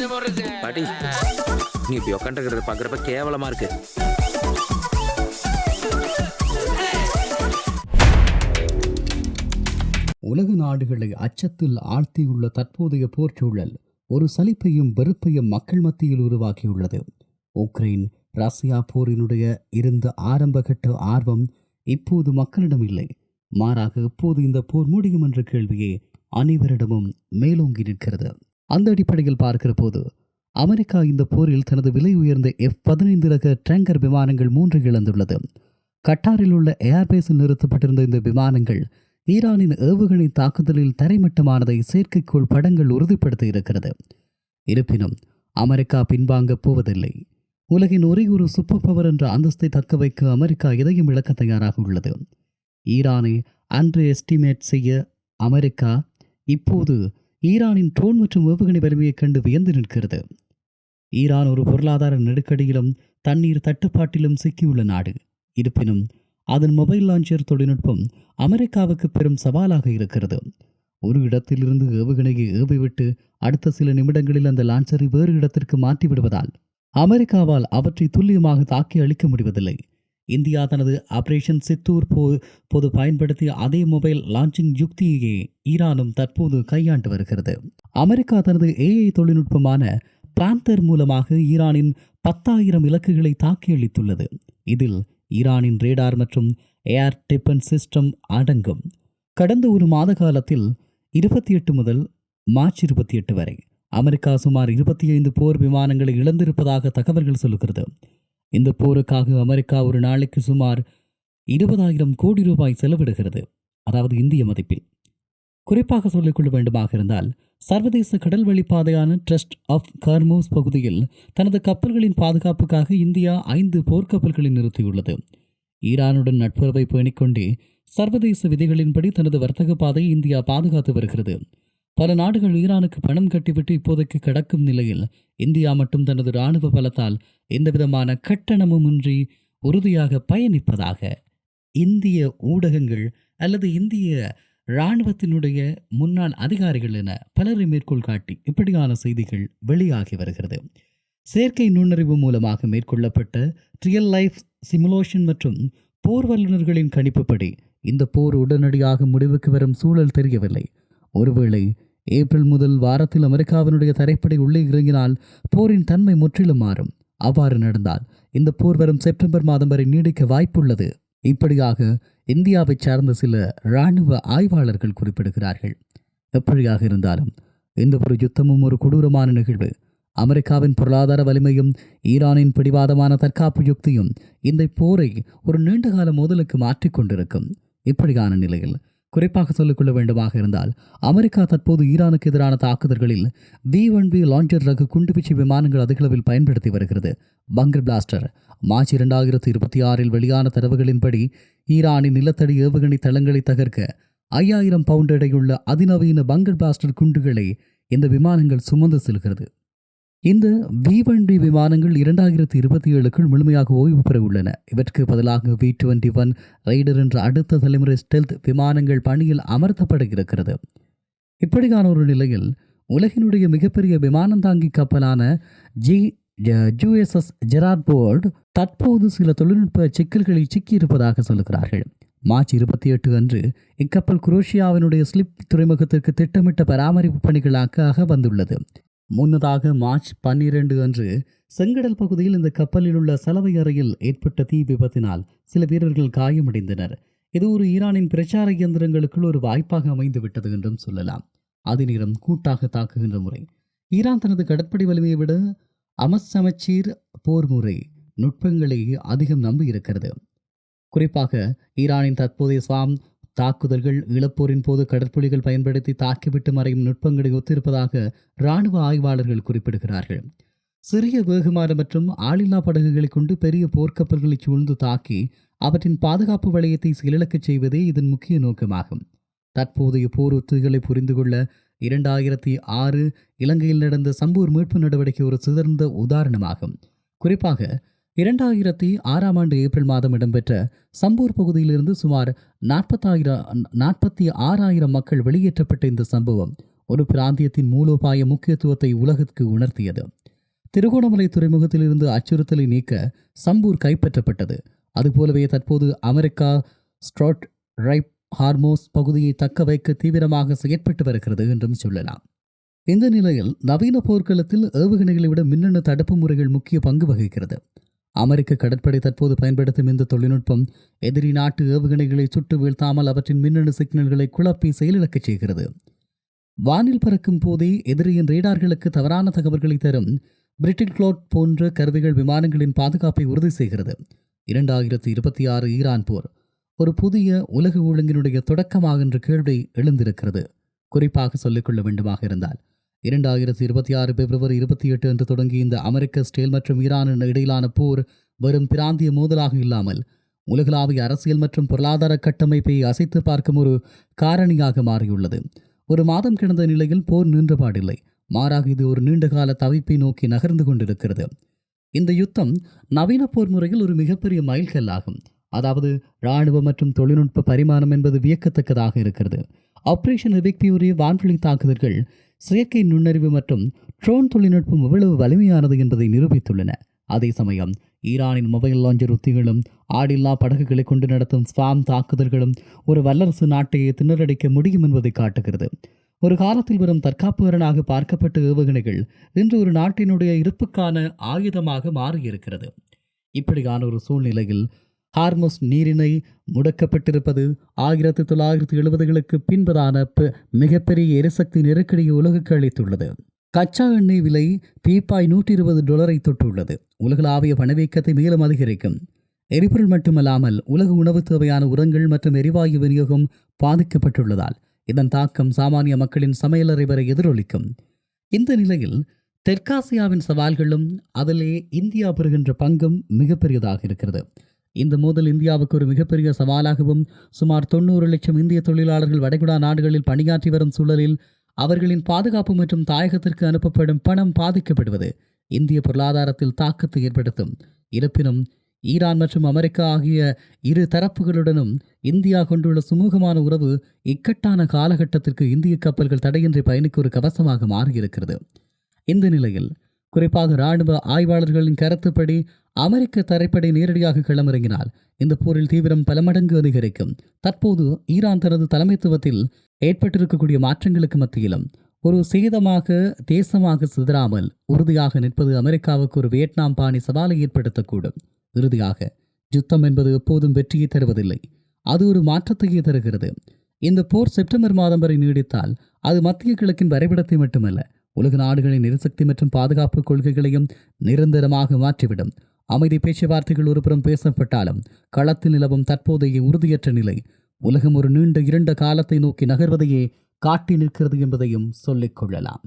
பாட்டி, நீ இப்படி உட்காந்துக்கிறத பாக்குறப்ப கேவலமா இருக்கு. உலக நாடுகளை அச்சத்தில் ஆழ்த்தியுள்ள தற்போதைய போர்ச்சூழல் ஒரு சலிப்பையும் வெறுப்பையும் மக்கள் மத்தியில் உருவாக்கியுள்ளது. உக்ரைன் ரஷ்யா போரினுடைய இருந்த ஆரம்பகட்ட ஆர்வம் இப்போது மக்களிடம் இல்லை. மாறாக எப்போது இந்த போர் முடியும் என்ற கேள்வியே அனைவரிடமும் மேலோங்கி நிற்கிறது. அந்த அடிப்படையில் பார்க்கிற போது அமெரிக்கா இந்த போரில் தனது விலை உயர்ந்த F-15 ரக டேங்கர் விமானங்கள் 3 இழந்துள்ளது. கட்டாரில் உள்ள ஏர்பேஸில் நிறுத்தப்பட்டிருந்த இந்த விமானங்கள் ஈரானின் ஏவுகணை தாக்குதலில் தரைமட்டமானதை செயற்கைக்கோள் படங்கள் உறுதிப்படுத்தி இருக்கிறது. இருப்பினும் அமெரிக்கா பின்வாங்கப் போவதில்லை. உலகின் ஒரே ஒரு சூப்பர் பவர் என்ற அந்தஸ்தை தக்க வைக்க அமெரிக்கா எதையும் இழக்க தயாராக உள்ளது. ஈரானை அன்று எஸ்டிமேட் செய்ய அமெரிக்கா இப்போது ஈரானின் ட்ரோன் மற்றும் ஏவுகணை வலிமையைக் கண்டு வியந்து நிற்கிறது. ஈரான் ஒரு பொருளாதார நெருக்கடியிலும் தண்ணீர் தட்டுப்பாட்டிலும் சிக்கியுள்ள நாடு. இருப்பினும் அதன் மொபைல் லான்ச்சர் தொழில்நுட்பம் அமெரிக்காவுக்கு பெரும் சவாலாக இருக்கிறது. ஒரு இடத்திலிருந்து ஏவுகணையை ஏவிவிட்டு அடுத்த சில நிமிடங்களில் அந்த லான்ச்சரை வேறு இடத்திற்கு மாற்றிவிடுவதால் அமெரிக்காவால் அவற்றை துல்லியமாக தாக்கி அளிக்க முடிவதில்லை. இந்தியா தனது ஆபரேஷன் சித்தூர் போது பயன்படுத்திய அதே மொபைல் லான்ச்சிங் யுக்தியையே ஈரானும் தற்போது கையாண்டு வருகிறது. அமெரிக்கா தனது AI தொழில்நுட்பமான பிளாந்தர் மூலமாக ஈரானின் 10,000 இலக்குகளை தாக்கி அளித்துள்ளது. இதில் ஈரானின் ரேடார் மற்றும் ஏர் டிஃபென்ஸ் சிஸ்டம் அடங்கும். கடந்த ஒரு மாத காலத்தில் 28 முதல் மார்ச் 28 வரை அமெரிக்கா சுமார் 25 போர் விமானங்களை இழந்திருப்பதாக தகவல்கள் சொல்லுகிறது. இந்த போருக்காக அமெரிக்கா ஒரு நாளைக்கு சுமார் 20,000 கோடி ரூபாய் செலவிடுகிறது, அதாவது இந்திய மதிப்பில். குறிப்பாக சொல்லிக்கொள்ள வேண்டுமாக இருந்தால் சர்வதேச கடல் வழிப்பாதையான ட்ரஸ்ட் ஆஃப் ஹார்மூஸ் பகுதியில் தனது கப்பல்களின் பாதுகாப்புக்காக இந்தியா 5 போர்க்கப்பல்களை நிறுத்தியுள்ளது. ஈரானுடன் நட்புறவை பேணிக்கொண்டே சர்வதேச விதிகளின்படி தனது வர்த்தக பாதையை இந்தியா பாதுகாத்து வருகிறது. பல நாடுகள் ஈரானுக்கு பணம் கட்டிவிட்டு இப்போதைக்கு கடக்கும் நிலையில் இந்தியா மட்டும் தனது இராணுவ பலத்தால் எந்தவிதமான கட்டணமும் இன்றி உறுதியாக பயணிப்பதாக இந்திய ஊடகங்கள் அல்லது இந்திய இராணுவத்தினுடைய முன்னாள் அதிகாரிகள் என பலரை மேற்கோள் காட்டி இப்படியான செய்திகள் வெளியாகி வருகிறது. செயற்கை நுண்ணறிவு மூலமாக மேற்கொள்ளப்பட்ட ரியல் லைஃப் சிமுலேஷன் மற்றும் போர் வல்லுநர்களின் கணிப்புப்படி இந்த போர் உடனடியாக முடிவுக்கு வரும் சூழல் தெரியவில்லை. ஒருவேளை ஏப்ரல் முதல் வாரத்தில் அமெரிக்காவினுடைய தரைப்படை உள்ளே இறங்கினால் போரின் தன்மை முற்றிலும் மாறும். அவ்வாறு நடந்தால் இந்த போர் வரும் செப்டம்பர் மாதம் வரை நீடிக்க வாய்ப்புள்ளது. இப்படியாக இந்தியாவை சார்ந்த சில இராணுவ ஆய்வாளர்கள் குறிப்பிடுகிறார்கள். எப்படியாக இருந்தாலும் இந்த ஒரு யுத்தமும் ஒரு கொடூரமான நிகழ்வு. அமெரிக்காவின் பொருளாதார வலிமையும் ஈரானின் பிடிவாதமான தற்காப்பு யுக்தியும் இந்த போரை ஒரு நீண்டகால மோதலுக்கு மாற்றிக்கொண்டிருக்கும். இப்படியான நிலையில் குறிப்பாக சொல்லிக்கொள்ள வேண்டுமாக இருந்தால் அமெரிக்கா தற்போது ஈரானுக்கு எதிரான தாக்குதல்களில் V-1B லான்ச்சர் ரக குண்டுவீச்சு விமானங்கள் அதிகளவில் பயன்படுத்தி வருகிறது. பங்கர் பிளாஸ்டர் மார்ச் 2026 வெளியான தரவுகளின்படி ஈரானின் நிலத்தடி ஏவுகணை தளங்களை தகர்க்க 5000 பவுண்ட் எடையுள்ள அதிநவீன பங்கர் பிளாஸ்டர் குண்டுகளை இந்த விமானங்கள் சுமந்து செல்கிறது. இந்த V-1B விமானங்கள் 2027க்குள் முழுமையாக ஓய்வு பெற உள்ளன. இவற்றுக்கு பதிலாக V-21 ரைடர் என்ற அடுத்த தலைமுறை ஸ்டெல்த் விமானங்கள் பணியில் அமர்த்தப்பட இருக்கிறது. இப்படியான ஒரு நிலையில் உலகினுடைய மிகப்பெரிய விமானந்தாங்கி கப்பலான USS ஜெரார்ட் போர்ட் தற்போது சில தொழில்நுட்ப சிக்கல்களில் சிக்கியிருப்பதாக சொல்லுகிறார்கள். மார்ச் 28 அன்று இக்கப்பல் குரோஷியாவினுடைய ஸ்லிப் துறைமுகத்திற்கு திட்டமிட்ட பராமரிப்பு பணிகளாக வந்துள்ளது. முன்னதாக மார்ச் 12 அன்று செங்கடல் பகுதியில் இந்த கப்பலில் உள்ள சலவை அறையில் ஏற்பட்ட தீ விபத்தினால் சில வீரர்கள் காயமடைந்தனர். இது ஒரு ஈரானின் பிரச்சார இயந்திரங்களுக்குள் ஒரு வாய்ப்பாக அமைந்து விட்டது என்றும் சொல்லலாம். அதே நேரம் கூட்டாக தாக்குகின்ற முறை ஈரான் தனது கடற்படை வலிமையை விட சமச்சீர் போர் முறை நுட்பங்களை அதிகம் நம்பி இருக்கிறது. குறிப்பாக ஈரானின் தற்போதைய ஸ்வாம் தாக்குதல்கள் இழப்போரின் போது கடற்புலிகள் பயன்படுத்தி தாக்கிவிட்டு மறையும் நுட்பங்களை ஒத்திருப்பதாக இராணுவ ஆய்வாளர்கள் குறிப்பிடுகிறார்கள். சிறிய வேகமான மற்றும் ஆளில்லா படகுகளை கொண்டு பெரிய போர்க்கப்பல்களை சூழ்ந்து தாக்கி அவற்றின் பாதுகாப்பு வளையத்தை செயலிழக்கச் செய்வதே இதன் முக்கிய நோக்கமாகும். தற்போதைய போர் உத்திகளை புரிந்து கொள்ள 2006 இலங்கையில் நடந்த சம்பூர் மீட்பு நடவடிக்கை ஒரு சிறந்த உதாரணமாகும். குறிப்பாக 2006 ஏப்ரல் மாதம் இடம்பெற்ற சம்பூர் பகுதியிலிருந்து சுமார் 46,000 மக்கள் வெளியேற்றப்பட்ட இந்த சம்பவம் ஒரு பிராந்தியத்தின் மூலோபாய முக்கியத்துவத்தை உலகிற்கு உணர்த்தியது. திருகோணமலை துறைமுகத்திலிருந்து அச்சுறுத்தலை நீக்க சம்பூர் கைப்பற்றப்பட்டது. அதுபோலவே தற்போது அமெரிக்கா ஸ்ட்ராட் ரைப் ஹார்மோஸ் பகுதியை தக்க வைக்க தீவிரமாக செயற்பட்டு வருகிறது என்றும் சொல்லலாம். இந்த நிலையில் நவீன போர்க்களத்தில் ஏவுகணைகளை விட மின்னணு தடுப்பு முறைகள் முக்கிய பங்கு வகிக்கிறது. அமெரிக்க கடற்படை தற்போது பயன்படுத்தும் இந்த தொழில்நுட்பம் எதிரி நாட்டு ஏவுகணைகளை சுட்டு வீழ்த்தாமல் அவற்றின் மின்னணு சிக்னல்களை குழப்பி செயலிழக்கச் செய்கிறது. வானில் பறக்கும் போதே எதிரியின் ரேடார்களுக்கு தவறான தகவல்களை தரும் பிரிட்டில் கிளோட் போன்ற கருவிகள் விமானங்களின் பாதுகாப்பை உறுதி செய்கிறது. 2026 ஈரான் போர் ஒரு புதிய உலக ஒழுங்கினுடைய தொடக்கமாக என்ற கேள்வி எழுந்திருக்கிறது. குறிப்பாக சொல்லிக்கொள்ள வேண்டுமாக இருந்தால் 2026 பிப்ரவரி 28 அன்று தொடங்கி இந்த அமெரிக்க இஸ்ரேல் மற்றும் ஈரான் இடையிலான போர் வெறும் பிராந்திய மோதலாக இல்லாமல் உலகளாவிய அரசியல் மற்றும் பொருளாதார கட்டமைப்பை அசைத்து பார்க்கும் ஒரு காரணியாக மாறியுள்ளது. ஒரு மாதம் கிடந்த நிலையில் போர் நின்றபாடில்லை. மாறாக இது ஒரு நீண்டகால தவிப்பை நோக்கி நகர்ந்து கொண்டிருக்கிறது. இந்த யுத்தம் நவீன போர் முறையில் ஒரு மிகப்பெரிய மைல்கல்லாகும். அதாவது இராணுவ மற்றும் தொழில்நுட்ப பரிமாணம் என்பது வியக்கத்தக்கதாக இருக்கிறது. ஆபரேஷன் எபிக்பியூரிய வான்வெளி தாக்குதல்கள் செயற்கை நுண்ணறிவு மற்றும் ட்ரோன் தொழில்நுட்பம் எவ்வளவு வலிமையானது என்பதை நிரூபித்துள்ளன. அதே சமயம் ஈரானின் மொபைல் லாஞ்சர் உத்திகளும் ஆடில்லா படகுகளை கொண்டு நடத்தும் ஸ்வாம் தாக்குதல்களும் ஒரு வல்லரசு நாட்டையே திணறடிக்க முடியும் என்பதை காட்டுகிறது. ஒரு காலத்தில் வரும் தற்காப்புகரனாக பார்க்கப்பட்ட ஏவுகணைகள் இன்று ஒரு நாட்டினுடைய இருப்புக்கான ஆயுதமாக மாறியிருக்கிறது. இப்படியான ஒரு சூழ்நிலையில் ஹார்மோஸ் நீரிணை முடக்கப்பட்டிருப்பது 1970களுக்கு பின்பதான மிகப்பெரிய எரிசக்தி நெருக்கடியை உலகுக்கு அளித்துள்ளது. கச்சா எண்ணெய் விலை பீப்பாய் $120 தொட்டுள்ளது. உலகளாவிய பணவீக்கத்தை மேலும் அதிகரிக்கும். எரிபொருள் மட்டுமல்லாமல் உலக உணவு தேவையான உரங்கள் மற்றும் எரிவாயு விநியோகம் பாதிக்கப்பட்டுள்ளதால் இதன் தாக்கம் சாமானிய மக்களின் சமையலறை வரை எதிரொலிக்கும். இந்த நிலையில் தெற்காசியாவின் சவால்களும் அதிலே இந்தியா பெறுகின்ற பங்கும் மிகப்பெரியதாக இருக்கிறது. இந்த மோதல் இந்தியாவுக்கு ஒரு மிகப்பெரிய சவாலாகவும் சுமார் 90 லட்சம் இந்திய தொழிலாளர்கள் வளைகுடா நாடுகளில் பணியாற்றி வரும் சூழலில் அவர்களின் பாதுகாப்பு மற்றும் தாயகத்திற்கு அனுப்பப்படும் பணம் பாதிக்கப்படுவது இந்திய பொருளாதாரத்தில் தாக்கத்தை ஏற்படுத்தும். இருப்பினும் ஈரான் மற்றும் அமெரிக்கா ஆகிய இரு தரப்புகளுடனும் இந்தியா கொண்டுள்ள சுமூகமான உறவு இக்கட்டான காலகட்டத்திற்கு இந்திய கப்பல்கள் தடையின்றி பயணிக்க ஒரு கவசமாக மாறியிருக்கிறது. இந்த நிலையில் குறிப்பாக இராணுவ ஆய்வாளர்களின் கருத்துப்படி அமெரிக்க தரைப்படை நேரடியாக களமிறங்கினால் இந்த போரில் தீவிரம் பல மடங்கு அதிகரிக்கும். தற்போது ஈரான் தனது தலைமைத்துவத்தில் ஏற்பட்டிருக்கக்கூடிய மாற்றங்களுக்கு மத்தியிலும் ஒரு சேதமாக தேசமாக சிதறாமல் உறுதியாக நிற்பது அமெரிக்காவுக்கு ஒரு வியட்நாம் பாணி சவாலை ஏற்படுத்தக்கூடும். இறுதியாக யுத்தம் என்பது எப்போதும் வெற்றியை தருவதில்லை, அது ஒரு மாற்றத்தையே தருகிறது. இந்த போர் செப்டம்பர் மாதம் வரை நீடித்தால் அது மத்திய கிழக்கின் வரைபடத்தை மட்டுமல்ல, உலக நாடுகளின் எரிசக்தி மற்றும் பாதுகாப்பு கொள்கைகளையும் நிரந்தரமாக மாற்றிவிடும். அமைதி பேச்சுவார்த்தைகள் ஒருபுறம் பேசப்பட்டாலும் களத்தில் நிலவும் தற்போதைய உறுதியற்ற நிலை உலகம் ஒரு நீண்ட இருண்ட காலத்தை நோக்கி நகர்வதையே காட்டி நிற்கிறது என்பதையும் சொல்லிக் கொள்ளலாம்.